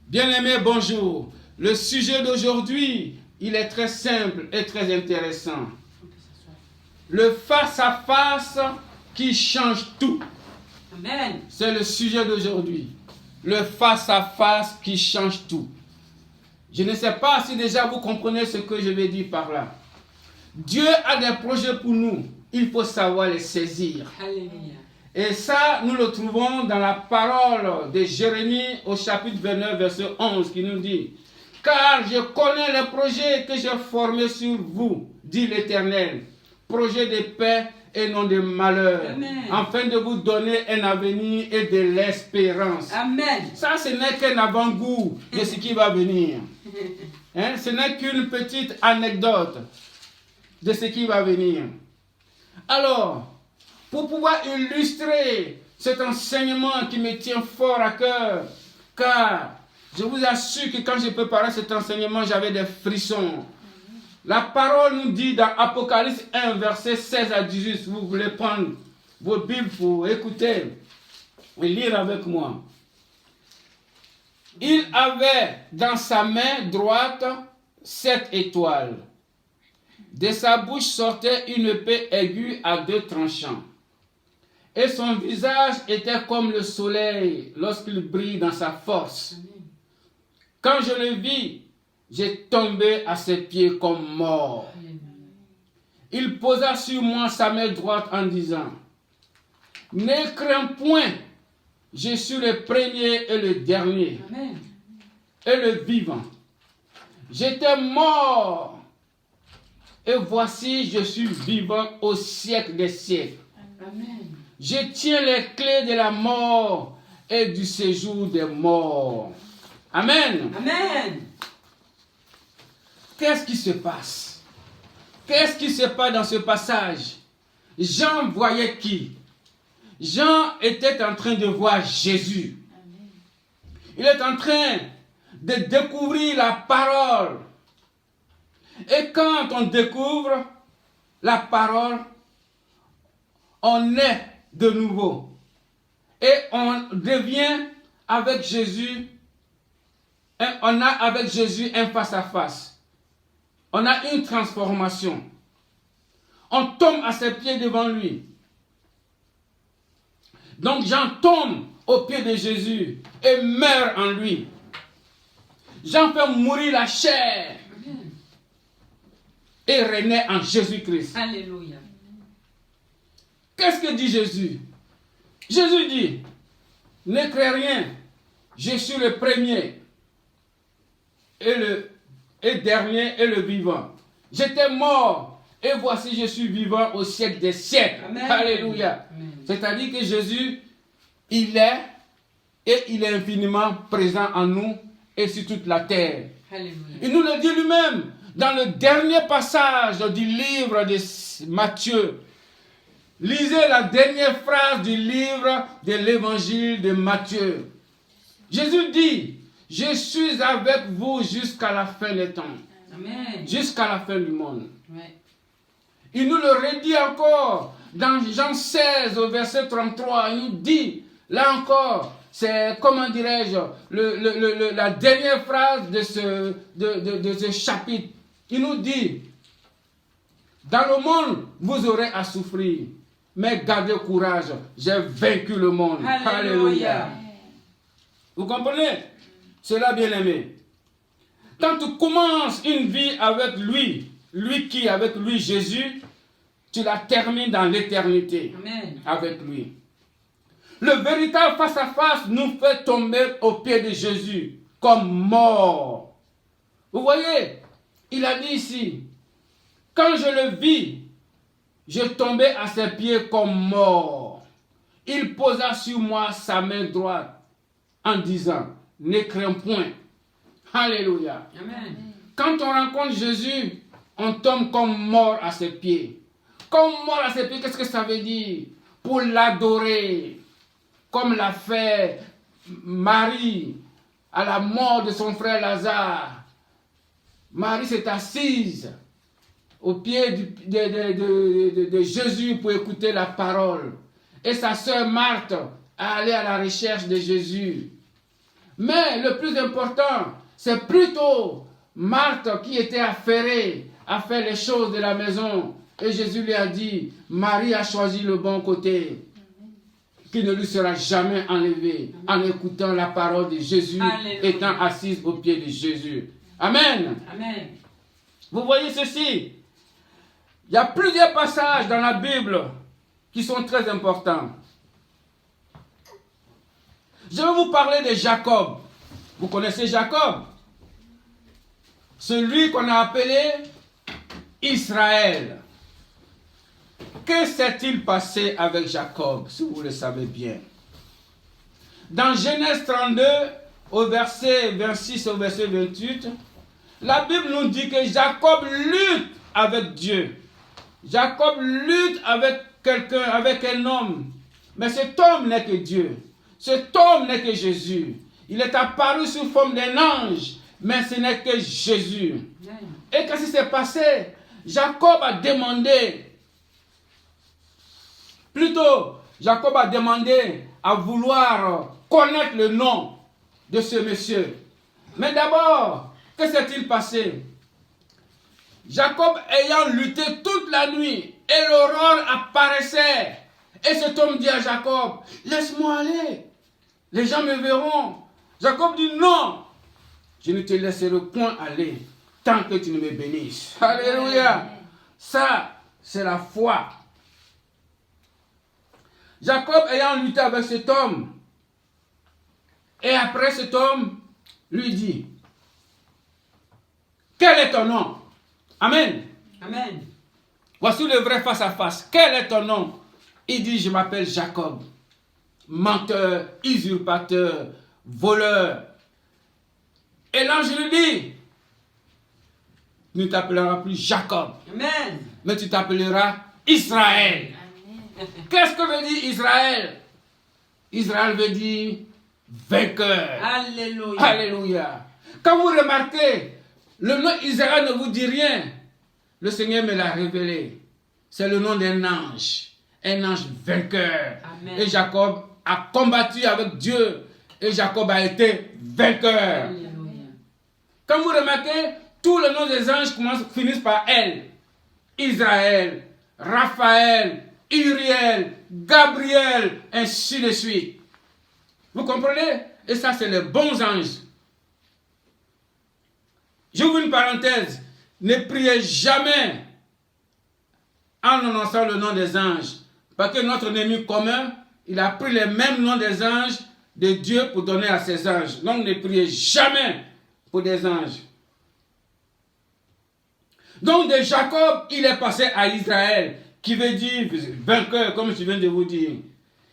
Bien-aimés, bonjour. Le sujet d'aujourd'hui, il est très simple et très intéressant. Le face-à-face qui change tout. Amen. C'est le sujet d'aujourd'hui. Le face-à-face qui change tout. Je ne sais pas si déjà vous comprenez ce que je vais dire par là. Dieu a des projets pour nous. Il faut savoir les saisir. Alléluia. Et ça, nous le trouvons dans la parole de Jérémie au chapitre 29, verset 11, qui nous dit « Car je connais les projets que j'ai formés sur vous, dit l'Éternel, projets de paix et non de malheur, Amen. afin de vous donner un avenir et de l'espérance. » Amen. Ça, ce n'est qu'un avant-goût de ce qui va venir. Hein? Ce n'est qu'une petite anecdote de ce qui va venir. Alors, pour pouvoir illustrer cet enseignement qui me tient fort à cœur, car je vous assure que quand je préparais cet enseignement, j'avais des frissons. La parole nous dit dans Apocalypse 1, verset 16 à 18, si vous voulez prendre vos Bibles pour écouter et lire avec moi. Il avait dans sa main droite 7 étoiles. De sa bouche sortait une épée aiguë à 2 tranchants. Et son visage était comme le soleil lorsqu'il brille dans sa force. Quand je le vis, j'ai tombé à ses pieds comme mort. Il posa sur moi sa main droite en disant « Ne crains point, je suis le premier et le dernier, Amen. et le vivant. J'étais mort, et voici je suis vivant au siècle des siècles. Amen. Je tiens les clés de la mort et du séjour des morts. » Amen. Amen. Qu'est-ce qui se passe? Qu'est-ce qui se passe dans ce passage? Jean voyait qui? Jean était en train de voir Jésus. Il est en train de découvrir la parole. Et quand on découvre la parole, on est de nouveau. Et on devient avec Jésus, on a avec Jésus un face-à-face. On a une transformation. On tombe à ses pieds devant lui. Donc Jean tombe aux pieds de Jésus et meurt en lui. Jean fait mourir la chair et renaît en Jésus-Christ. Alléluia. Qu'est-ce que dit Jésus? Jésus dit, ne crains rien, je suis le premier et le dernier et le vivant. J'étais mort et voici je suis vivant au siècle des siècles. Amen. Alléluia. Amen. C'est-à-dire que Jésus, il est et il est infiniment présent en nous et sur toute la terre. Alléluia. Il nous le dit lui-même dans le dernier passage du livre de Matthieu. Lisez la dernière phrase du livre de l'évangile de Matthieu. Jésus dit, je suis avec vous jusqu'à la fin des temps, Amen. jusqu'à la fin du monde. Ouais. Il nous le redit encore dans Jean 16 au verset 33. Il nous dit, là encore, c'est, comment dirais-je, la dernière phrase de ce chapitre. Il nous dit, dans le monde, vous aurez à souffrir. Mais gardez courage, j'ai vaincu le monde. Alléluia. Alléluia. Vous comprenez? Cela, bien aimé. Quand tu commences une vie avec lui, avec lui Jésus, tu la termines dans l'éternité Amen. avec lui. Le véritable face-à-face nous fait tomber aux pieds de Jésus comme mort. Vous voyez, il a dit ici, quand je le vis, je tombais à ses pieds comme mort. Il posa sur moi sa main droite en disant, ne crains point. Alléluia. Amen. Quand on rencontre Jésus, on tombe comme mort à ses pieds. Comme mort à ses pieds, qu'est-ce que ça veut dire? Pour l'adorer, comme l'a fait Marie à la mort de son frère Lazare. Marie s'est assise au pied de Jésus pour écouter la parole. Et sa sœur Marthe est allée à la recherche de Jésus. Mais le plus important, c'est plutôt Marthe qui était affairée à faire les choses de la maison. Et Jésus lui a dit, Marie a choisi le bon côté, qui ne lui sera jamais enlevé en écoutant la parole de Jésus, Alléluia. étant assise au pied de Jésus. Amen. Amen. Vous voyez ceci. Il y a plusieurs passages dans la Bible qui sont très importants. Je vais vous parler de Jacob. Vous connaissez Jacob? Celui qu'on a appelé Israël. Que s'est-il passé avec Jacob, si vous le savez bien? Dans Genèse 32, au verset 26 au verset 28, la Bible nous dit que Jacob lutte avec Dieu. Jacob lutte avec quelqu'un, avec un homme. Mais cet homme n'est que Dieu. Cet homme n'est que Jésus. Il est apparu sous forme d'un ange, mais ce n'est que Jésus. Et qu'est-ce qui s'est passé? Jacob a demandé, Jacob a demandé à vouloir connaître le nom de ce monsieur. Mais d'abord, que s'est-il passé? Jacob ayant lutté toute la nuit et l'aurore apparaissait. Et cet homme dit à Jacob, laisse-moi aller, les gens me verront. Jacob dit non, je ne te laisserai point aller tant que tu ne me bénisses. Alléluia. Ça, c'est la foi. Jacob ayant lutté avec cet homme, et après cet homme lui dit, quel est ton nom? Amen. Amen. Voici le vrai face à face. Quel est ton nom? Il dit, je m'appelle Jacob. Menteur, usurpateur, voleur. Et l'ange lui dit, tu ne t'appelleras plus Jacob, Amen. mais tu t'appelleras Israël. Qu'est-ce que veut dire Israël? Israël veut dire vainqueur. Alléluia. Alléluia. Quand vous remarquez, le nom Israël ne vous dit rien. Le Seigneur me l'a révélé. C'est le nom d'un ange vainqueur. Amen. Et Jacob a combattu avec Dieu. Et Jacob a été vainqueur. Alléluia. Quand vous remarquez, tous les noms des anges finissent par elle. Israël, Raphaël, Uriel, Gabriel, ainsi de suite. Vous comprenez? Et ça, c'est les bons anges. J'ouvre une parenthèse. Ne priez jamais en annonçant le nom des anges. Parce que notre ennemi commun, il a pris les mêmes noms des anges de Dieu pour donner à ses anges. Donc ne priez jamais pour des anges. Donc de Jacob, il est passé à Israël, qui veut dire vainqueur, comme je viens de vous dire.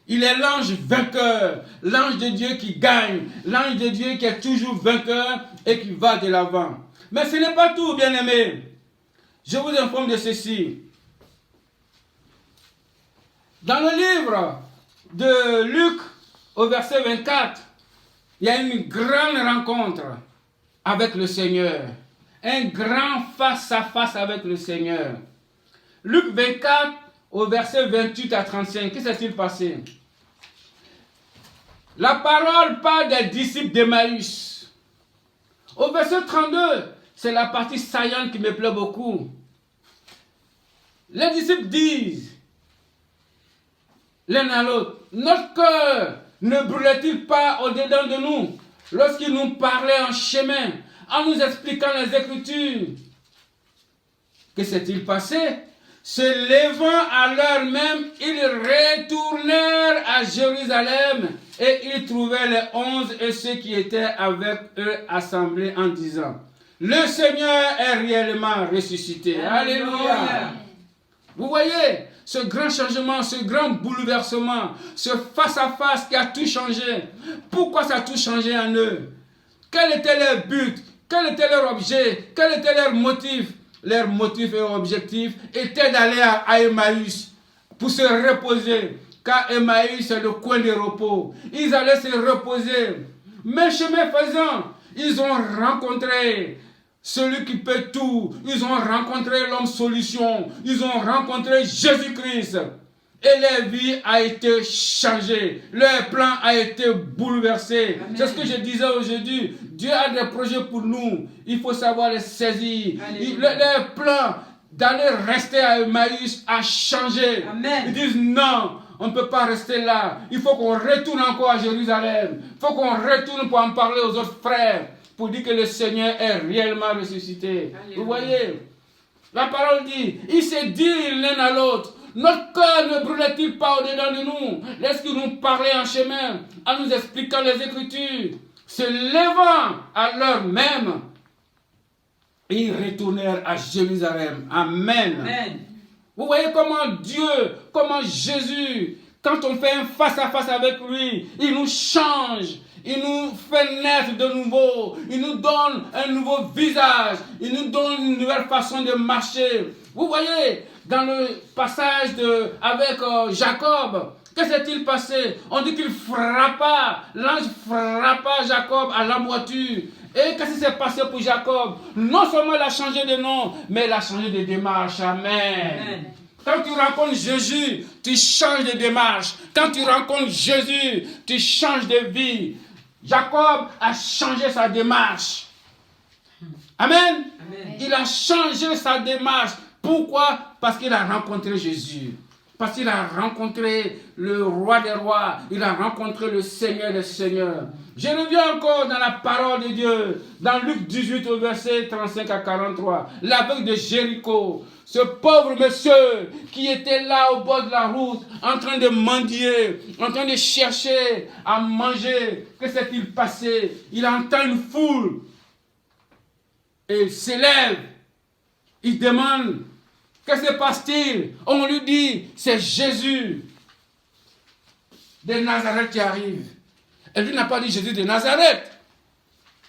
Il est l'ange vainqueur, l'ange de Dieu qui gagne, l'ange de Dieu qui est toujours vainqueur et qui va de l'avant. Mais ce n'est pas tout, bien-aimés. Je vous informe de ceci. Dans le livre de Luc, au verset 24, il y a une grande rencontre avec le Seigneur. Un grand face-à-face avec le Seigneur. Luc 24, au verset 28 à 35, qu'est-ce qui s'est passé? La parole parle des disciples d'Emmaüs. Au verset 32, c'est la partie saillante qui me plaît beaucoup. Les disciples disent l'un à l'autre, notre cœur ne brûlait-il pas au-dedans de nous lorsqu'il nous parlait en chemin, en nous expliquant les Écritures? Que s'est-il passé? Se levant à l'heure même, ils retournèrent à Jérusalem et ils trouvèrent les 11 et ceux qui étaient avec eux assemblés en disant, le Seigneur est réellement ressuscité. Alléluia. Vous voyez ce grand changement, ce grand bouleversement, ce face-à-face qui a tout changé. Pourquoi ça a tout changé en eux? Quel était leur but? Quel était leur objet? Quel était leur motif? Leur motif et objectif était d'aller à Emmaüs pour se reposer. Car Emmaüs, c'est le coin de repos. Ils allaient se reposer. Mais chemin faisant, ils ont rencontré celui qui peut tout. Ils ont rencontré l'homme solution. Ils ont rencontré Jésus-Christ. Et leur vie a été changée. Leur plan a été bouleversé. C'est ce que je disais aujourd'hui. Dieu a des projets pour nous. Il faut savoir les saisir. Leur plan d'aller rester à Emmaüs a changé. Amen. Ils disent non, on ne peut pas rester là. Il faut qu'on retourne encore à Jérusalem. Il faut qu'on retourne pour en parler aux autres frères. Pour dire que le Seigneur est réellement ressuscité. Alléluia. Vous voyez, la parole dit, ils se disent l'un à l'autre, notre cœur ne brûlait-il pas au-dedans de nous lorsqu'ils nous parlaient en chemin, en nous expliquant les Écritures, se levant à l'heure même, ils retournèrent à Jérusalem. Amen. Amen. Vous voyez comment Dieu, comment Jésus, quand on fait un face-à-face avec lui, il nous change. Il nous fait naître de nouveau. Il nous donne un nouveau visage. Il nous donne une nouvelle façon de marcher. Vous voyez, dans le passage avec Jacob, que s'est-il passé? On dit qu'il frappa, l'ange frappa Jacob à la moiture. Et qu'est-ce qui s'est passé pour Jacob? Non seulement il a changé de nom, mais il a changé de démarche. Amen. Amen. Quand tu rencontres Jésus, tu changes de démarche. Quand tu rencontres Jésus, tu changes de vie. Jacob a changé sa démarche. Amen. Amen. Il a changé sa démarche. Pourquoi? Parce qu'il a rencontré Jésus. Parce qu'il a rencontré le roi des rois. Il a rencontré le Seigneur des seigneurs. Je reviens encore dans la parole de Dieu. Dans Luc 18 au verset 35 à 43. L'aveugle de Jéricho. Ce pauvre monsieur qui était là au bord de la route, en train de mendier, en train de chercher à manger. Que s'est-il passé? Il entend une foule. Et il s'élève. Il demande, qu'est-ce qui se passe-t-il? On lui dit, c'est Jésus de Nazareth qui arrive. Et lui n'a pas dit Jésus de Nazareth.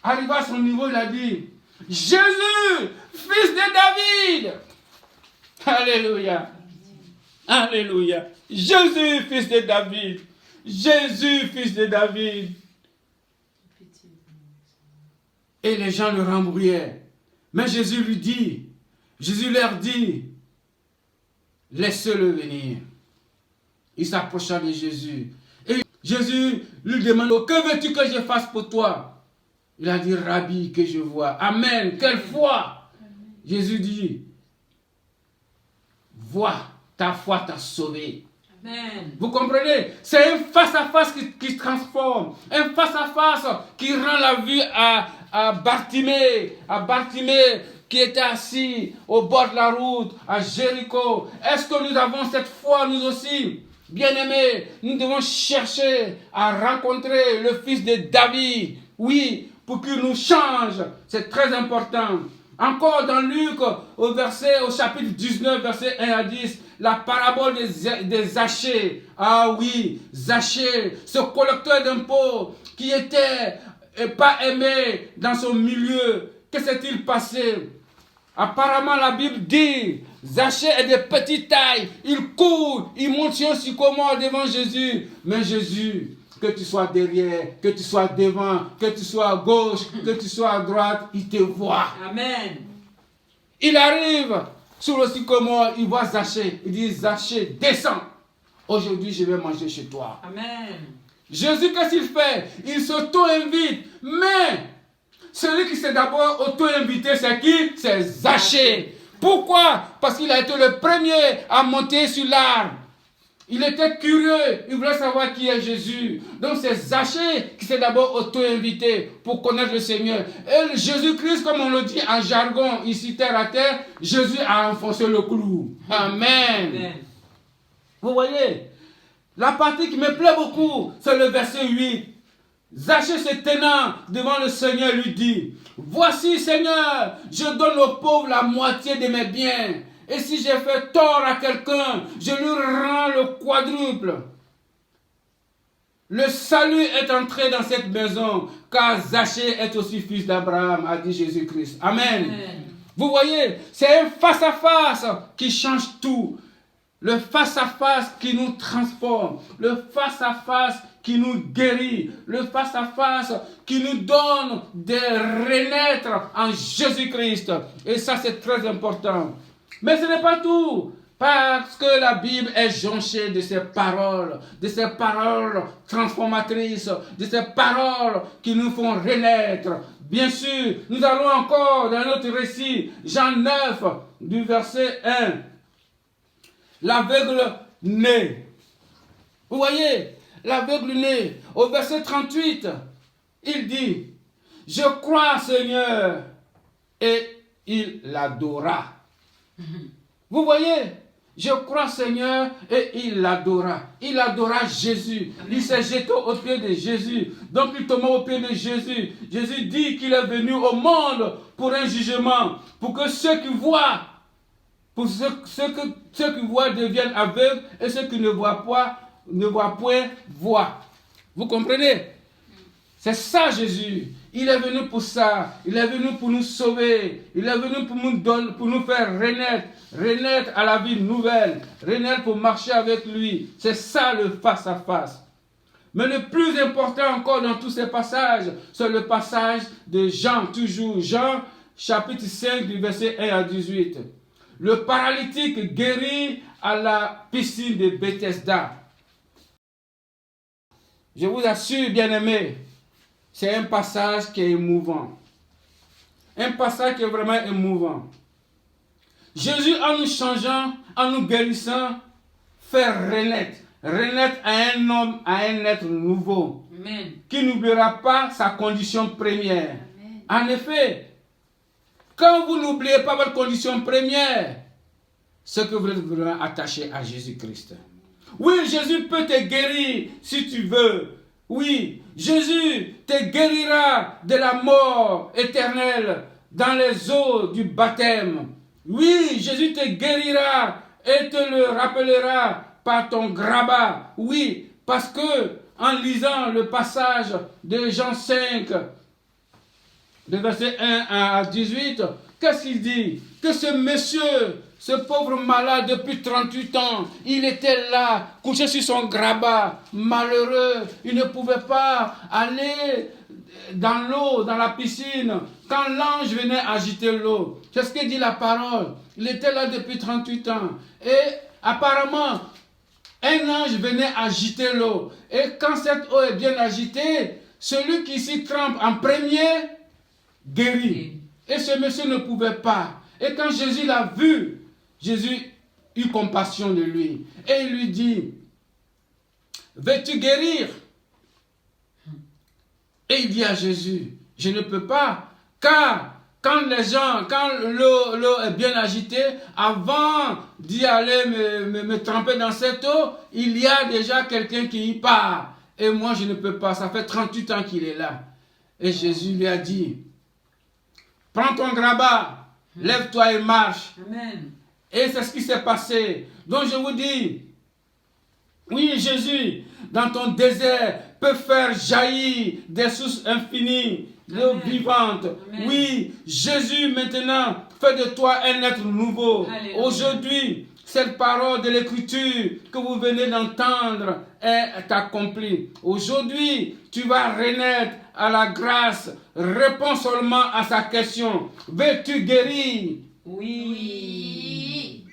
Arrivé à son niveau, il a dit, Jésus, fils de David. Alléluia. Alléluia. Jésus, fils de David. Jésus, fils de David. Et les gens le rembrouillaient. Mais Jésus leur dit, laissez-le venir. Il s'approcha de Jésus. Et Jésus lui demande, que veux-tu que je fasse pour toi? Il a dit, Rabbi, que je vois. Amen. Quelle foi. Jésus dit, vois, ta foi t'a sauvé. Amen. Vous comprenez? C'est un face-à-face qui transforme. Un face-à-face qui rend la vie à Bartimée. À Bartimée qui était assis au bord de la route, à Jéricho. Est-ce que nous avons cette foi, nous aussi? Bien-aimés, nous devons chercher à rencontrer le fils de David. Oui, pour qu'il nous change. C'est très important. Encore dans Luc, au chapitre 19, verset 1 à 10, la parabole des Zachée. Ah oui, Zachée, ce collecteur d'impôts qui était pas aimé dans son milieu. Que s'est-il passé? Apparemment, la Bible dit, Zachée est de petite taille. Il court, il monte sur un sycomore devant Jésus. Mais Jésus, que tu sois derrière, que tu sois devant, que tu sois à gauche, que tu sois à droite, il te voit. Amen. Il arrive sur le sycomore, il voit Zachée. Il dit, Zachée, descends. Aujourd'hui, je vais manger chez toi. Amen. Jésus, qu'est-ce qu'il fait? Il s'auto-invite. Mais celui qui s'est d'abord auto-invité, c'est qui? C'est Zachée. Pourquoi? Parce qu'il a été le premier à monter sur l'arbre. Il était curieux, il voulait savoir qui est Jésus. Donc c'est Zachée qui s'est d'abord auto-invité pour connaître le Seigneur. Et Jésus-Christ, comme on le dit en jargon, ici terre à terre, Jésus a enfoncé le clou. Amen. Amen. Vous voyez, la partie qui me plaît beaucoup, c'est le verset 8. Zachée se tenant devant le Seigneur lui dit, voici Seigneur, je donne aux pauvres la moitié de mes biens. Et si j'ai fait tort à quelqu'un, je lui rends le quadruple. Le salut est entré dans cette maison, car Zachée est aussi fils d'Abraham, a dit Jésus-Christ. Amen. Amen. Vous voyez, c'est un face-à-face qui change tout. Le face-à-face qui nous transforme. Le face-à-face qui nous guérit. Le face-à-face qui nous donne de renaître en Jésus-Christ. Et ça, c'est très important. Mais ce n'est pas tout. Parce que la Bible est jonchée de ces paroles transformatrices, de ces paroles qui nous font renaître. Bien sûr, nous allons encore dans notre récit, Jean 9, du verset 1. L'aveugle né. Vous voyez, l'aveugle né. Au verset 38, il dit, je crois Seigneur, et il l'adora. Vous voyez, je crois Seigneur, et il l'adora. Il adora Jésus. Amen. Il s'est jeté aux pieds de Jésus. Donc il tomba aux pieds de Jésus. Jésus dit qu'il est venu au monde pour un jugement, pour que ceux qui voient, ceux qui voient deviennent aveugles, et ceux qui ne voient point, voient. Vous comprenez? C'est ça Jésus. Il est venu pour ça. Il est venu pour nous sauver. Il est venu pour nous faire renaître à la vie nouvelle. Renaître pour marcher avec lui. C'est ça le face à face. Mais le plus important encore dans tous ces passages, c'est le passage de Jean, toujours. Jean, chapitre 5, du verset 1 à 18. Le paralytique guéri à la piscine de Bethesda. Je vous assure, bien-aimés, c'est un passage qui est émouvant. Un passage qui est vraiment émouvant. Jésus, en nous changeant, en nous guérissant, fait renaître à un homme, à un être nouveau. Amen. Qui n'oubliera pas sa condition première. Amen. En effet, quand vous n'oubliez pas votre condition première, c'est que vous êtes vraiment attaché à Jésus-Christ. Oui, Jésus peut te guérir si tu veux. Oui, Jésus te guérira de la mort éternelle dans les eaux du baptême. Oui, Jésus te guérira et te le rappellera par ton grabat. Oui, parce que en lisant le passage de Jean 5, de verset 1 à 18, qu'est-ce qu'il dit? Que ce monsieur, ce pauvre malade depuis 38 ans, il était là, couché sur son grabat, malheureux. Il ne pouvait pas aller dans l'eau, dans la piscine, quand l'ange venait agiter l'eau. C'est ce que dit la parole. Il était là depuis 38 ans. Et apparemment, un ange venait agiter l'eau. Et quand cette eau est bien agitée, celui qui s'y trempe en premier, guérit. Et ce monsieur ne pouvait pas. Et quand Jésus l'a vu, Jésus eut compassion de lui. Et il lui dit, veux-tu guérir? Et il dit à Jésus, je ne peux pas, car quand l'eau est bien agitée, avant d'y aller me tremper dans cette eau, il y a déjà quelqu'un qui y part. Et moi, je ne peux pas. Ça fait 38 ans qu'il est là. Et Jésus lui a dit, prends ton grabat, lève-toi et marche. Amen. Et c'est ce qui s'est passé. Donc je vous dis, oui, Jésus, dans ton désert, peut faire jaillir des sources infinies, l'eau vivante. Amen. Oui, Jésus maintenant fait de toi un être nouveau. Aujourd'hui, cette parole de l'Écriture que vous venez d'entendre est accomplie. Aujourd'hui, tu vas renaître à la grâce. Réponds seulement à sa question. Veux-tu guérir? Oui.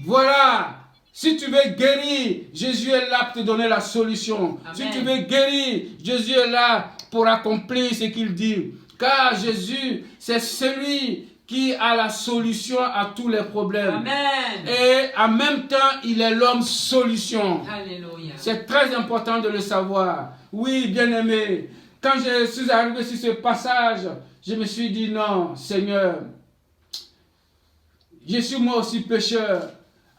Voilà. Si tu veux guérir, Jésus est là pour te donner la solution. Amen. Si tu veux guérir, Jésus est là pour accomplir ce qu'il dit. Car Jésus, c'est celui qui a la solution à tous les problèmes. Amen. Et en même temps, il est l'homme solution. Alléluia. C'est très important de le savoir. Oui, bien-aimé, quand je suis arrivé sur ce passage, je me suis dit, non, Seigneur, je suis moi aussi pécheur.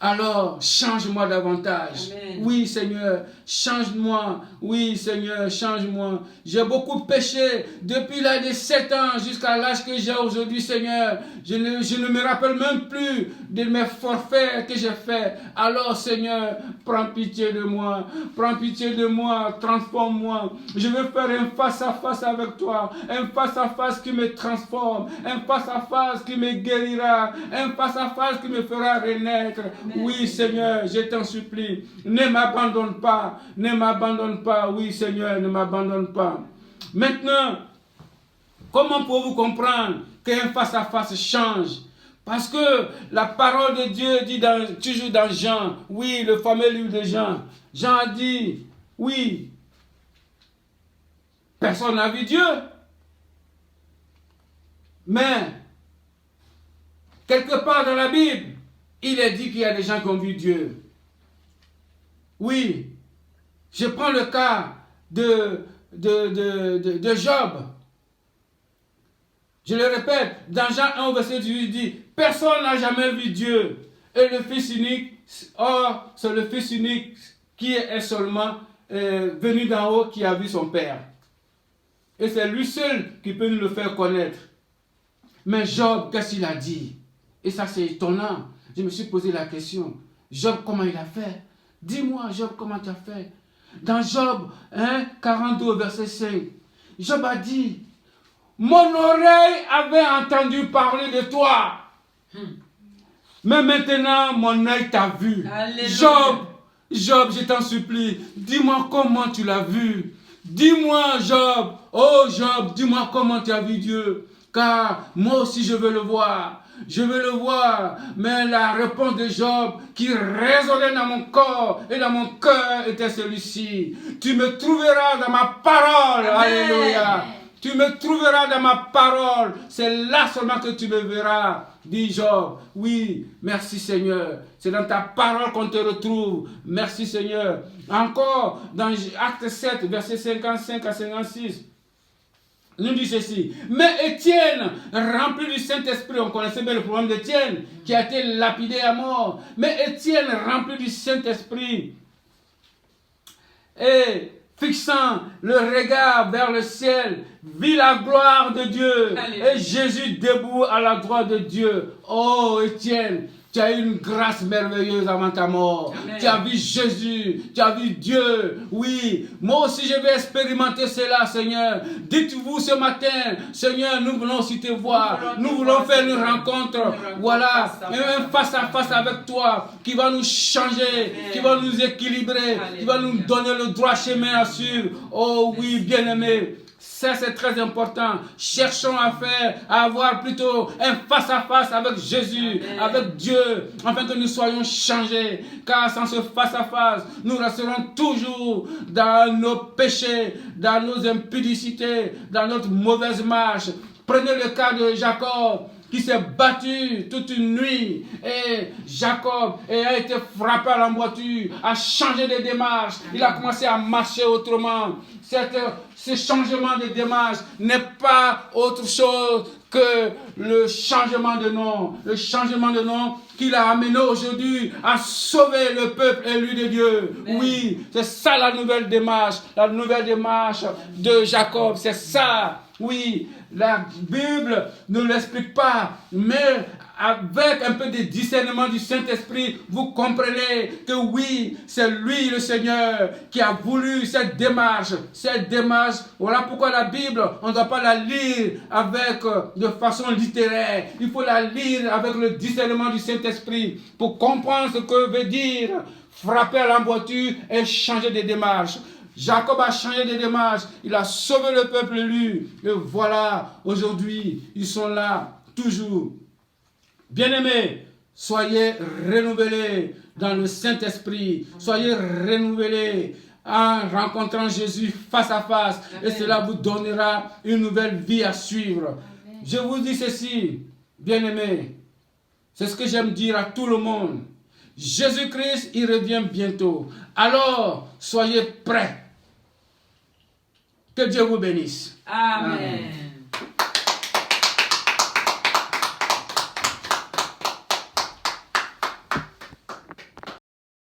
Alors, change-moi davantage. Amen. Oui, Seigneur, change-moi. Oui, Seigneur, change-moi. J'ai beaucoup péché depuis l'âge de 7 ans jusqu'à l'âge que j'ai aujourd'hui, Seigneur. Je ne me rappelle même plus de mes forfaits que j'ai faits. Alors, Seigneur, prends pitié de moi. Prends pitié de moi. Transforme-moi. Je veux faire un face-à-face avec toi. Un face-à-face qui me transforme. Un face-à-face qui me guérira. Un face-à-face qui me fera renaître. Oui, Seigneur, je t'en supplie, ne m'abandonne pas, ne m'abandonne pas, oui, Seigneur, ne m'abandonne pas. Maintenant, comment pouvez-vous comprendre qu'un face-à-face change? Parce que la parole de Dieu dit toujours dans Jean, oui, le fameux livre de Jean. Jean a dit, oui, personne n'a vu Dieu. Mais, quelque part dans la Bible, il est dit qu'il y a des gens qui ont vu Dieu. Oui, je prends le cas de Job. Je le répète, dans Jean 1, verset 18, il dit, personne n'a jamais vu Dieu. Et le Fils unique, or, c'est le Fils unique qui est seulement venu d'en haut qui a vu son Père. Et c'est lui seul qui peut nous le faire connaître. Mais Job, qu'est-ce qu'il a dit? Et ça, c'est étonnant. Je me suis posé la question. Job, comment il a fait? Dis-moi, Job, comment tu as fait? Dans Job 42, verset 5, Job a dit, mon oreille avait entendu parler de toi. Mais maintenant, mon œil t'a vu. Alléluia. Job, je t'en supplie, dis-moi comment tu l'as vu. Dis-moi, Job, oh Job, dis-moi comment tu as vu Dieu. Car moi aussi je veux le voir. Je veux le voir. Mais la réponse de Job qui résonnait dans mon corps et dans mon cœur était celui-ci. Tu me trouveras dans ma parole. Amen. Alléluia. Tu me trouveras dans ma parole. C'est là seulement que tu me verras, dit Job. Oui, merci Seigneur. C'est dans ta parole qu'on te retrouve. Merci Seigneur. Encore, dans Acte 7, versets 55 à 56, nous dit ceci. Mais Étienne, rempli du Saint-Esprit, on connaissait bien le problème d'Étienne, qui a été lapidé à mort. Mais Étienne, rempli du Saint-Esprit, et fixant le regard vers le ciel, vit la gloire de Dieu. Alléluia. Et Jésus debout à la droite de Dieu. Oh Étienne, tu as eu une grâce merveilleuse avant ta mort. Amen. Tu as vu Jésus, tu as vu Dieu. Oui, moi aussi je vais expérimenter cela, Seigneur. Dites-vous ce matin, Seigneur, nous voulons aussi te voir. Nous voulons faire une rencontre. Voilà, un face à face avec toi qui va nous changer, qui va nous équilibrer, qui va nous donner le droit chemin à suivre. Oh oui, bien-aimé. Ça, c'est très important. Cherchons à avoir plutôt un face-à-face avec Jésus, avec Dieu, afin que nous soyons changés. Car sans ce face-à-face, nous resterons toujours dans nos péchés, dans nos impudicités, dans notre mauvaise marche. Prenez le cas de Jacob, qui s'est battu toute une nuit. Et Jacob a été frappé à l'emboîture, a changé de démarche. Il a commencé à marcher autrement. Ce changement de démarche n'est pas autre chose que le changement de nom. Le changement de nom qu'il a amené aujourd'hui à sauver le peuple élu de Dieu. Amen. Oui, c'est ça la nouvelle démarche de Jacob. C'est ça. Oui, la Bible ne l'explique pas, mais avec un peu de discernement du Saint-Esprit, vous comprenez que oui, c'est lui le Seigneur qui a voulu cette démarche. Cette démarche, voilà pourquoi la Bible, on ne doit pas la lire de façon littéraire. Il faut la lire avec le discernement du Saint-Esprit pour comprendre ce que veut dire frapper à l'emboîture et changer de démarche. Jacob a changé de démarche, il a sauvé le peuple élu. Et voilà, aujourd'hui, ils sont là, toujours. Bien-aimés, soyez renouvelés dans le Saint-Esprit. Soyez renouvelés en rencontrant Jésus face à face. Amen. Et cela vous donnera une nouvelle vie à suivre. Amen. Je vous dis ceci, bien-aimés. C'est ce que j'aime dire à tout le monde. Jésus-Christ, il revient bientôt. Alors, soyez prêts. Que Dieu vous bénisse. Amen. Amen.